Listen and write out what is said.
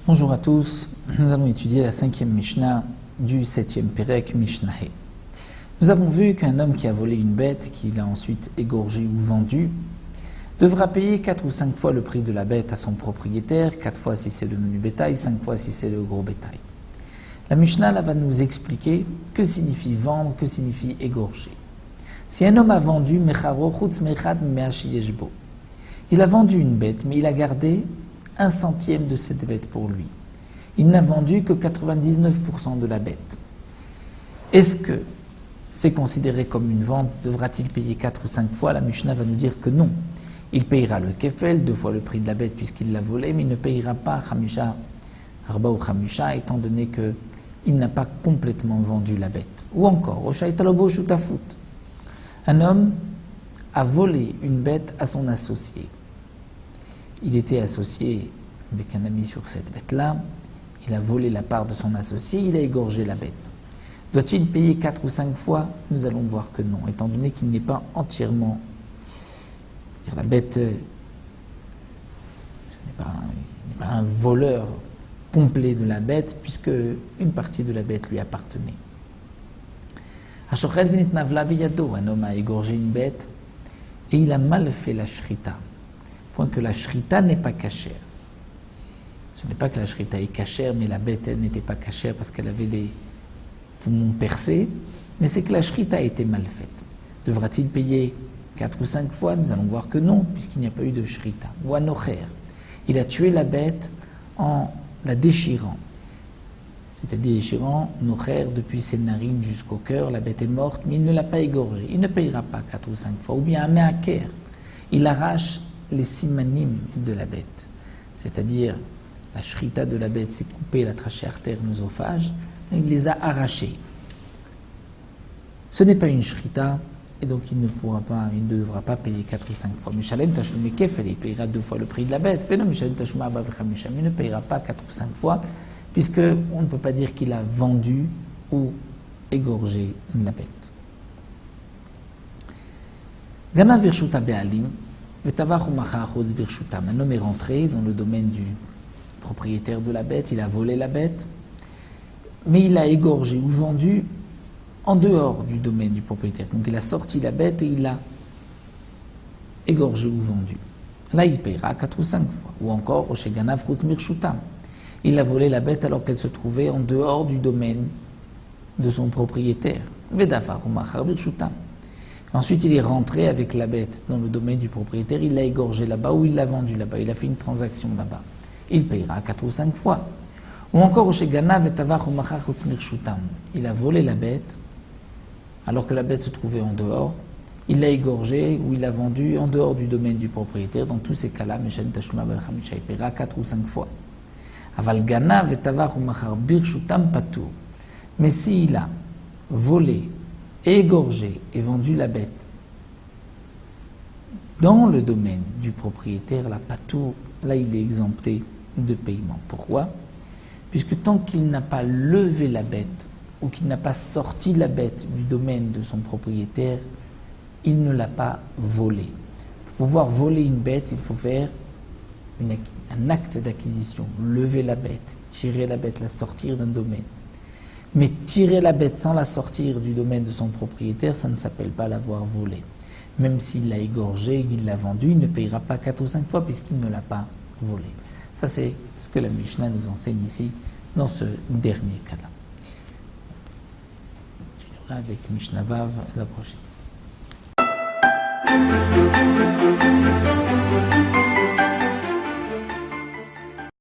Bonjour à tous, nous allons étudier la 5e Mishnah du 7e Perek Mishnah. Nous avons vu qu'un homme qui a volé une bête et qui l'a ensuite égorgée ou vendue devra payer 4 ou 5 fois le prix de la bête à son propriétaire, 4 fois si c'est le menu bétail, 5 fois si c'est le gros bétail. La Mishnah là, va nous expliquer que signifie vendre, que signifie égorger. Si un homme a vendu, il a vendu une bête, mais il a gardé 1 centième de cette bête pour lui. Il n'a vendu que 99% de la bête. Est-ce que c'est considéré comme une vente? Devra-t-il payer 4 ou 5 fois? La Mishnah va nous dire que non. Il payera le kefel, 2 fois le prix de la bête puisqu'il l'a volée, mais il ne payera pas Khamisha, Arba ou Khamisha, étant donné qu'il n'a pas complètement vendu la bête. Ou encore, Oshaitalobo Shutafut. Un homme a volé une bête à son associé. Il était associé avec un ami sur cette bête-là, il a volé la part de son associé, il a égorgé la bête. Doit-il payer 4 ou 5 fois? Nous allons voir que non, étant donné qu'il n'est pas entièrement... La bête n'est pas un voleur complet de la bête, puisque une partie de la bête lui appartenait. Un homme a égorgé une bête et il a mal fait la shrita. Point que la shrita n'est pas cachère. Ce n'est pas que la shrita est cachère, mais la bête elle n'était pas cachère parce qu'elle avait des poumons percés, mais c'est que la shrita a été mal faite. Devra-t-il payer 4 ou 5 fois? Nous allons voir que non, puisqu'il n'y a pas eu de shrita. Ou anocher. Il a tué la bête en la déchirant. C'est-à-dire déchirant nocher depuis ses narines jusqu'au cœur. La bête est morte, mais il ne l'a pas égorgée. Il ne payera pas 4 ou 5 fois. Ou bien un meaker. Il arrache les simanim de la bête. C'est-à-dire, la shrita de la bête, c'est couper la trachée artère nosophage. Il les a arrachés. Ce n'est pas une shrita, et donc il ne devra pas payer 4 ou 5 fois. Mishalem tashum kefel, il payera 2 fois le prix de la bête. Il ne payera pas 4 ou 5 fois, puisque on ne peut pas dire qu'il a vendu ou égorgé la bête. Ganav birshuta be'alim. Un homme est rentré dans le domaine du propriétaire de la bête, il a volé la bête, mais il l'a égorgé ou vendu en dehors du domaine du propriétaire. Donc il a sorti la bête et il l'a égorgé ou vendu. Là, il payera 4 ou 5 fois. Ou encore, il a volé la bête alors qu'elle se trouvait en dehors du domaine de son propriétaire. Ensuite, il est rentré avec la bête dans le domaine du propriétaire, il l'a égorgé là-bas ou il l'a vendu là-bas, il a fait une transaction là-bas. Il payera 4 ou 5 fois. Ou encore, il a volé la bête alors que la bête se trouvait en dehors, il l'a égorgé ou il l'a vendu en dehors du domaine du propriétaire. Dans tous ces cas-là, il payera 4 ou 5 fois. Mais s'il a volé, égorgé et vendu la bête dans le domaine du propriétaire, la patour, là il est exempté de paiement. Pourquoi? Puisque tant qu'il n'a pas levé la bête ou qu'il n'a pas sorti la bête du domaine de son propriétaire, il ne l'a pas volée. Pour pouvoir voler une bête, il faut faire un acte d'acquisition, lever la bête, tirer la bête, la sortir d'un domaine. Mais tirer la bête sans la sortir du domaine de son propriétaire, ça ne s'appelle pas l'avoir volée. Même s'il l'a égorgée, il l'a vendue, il ne payera pas 4 ou 5 fois puisqu'il ne l'a pas volée. Ça, c'est ce que la Mishnah nous enseigne ici, dans ce dernier cas-là. On continuera avec Mishnah Vav la prochaine.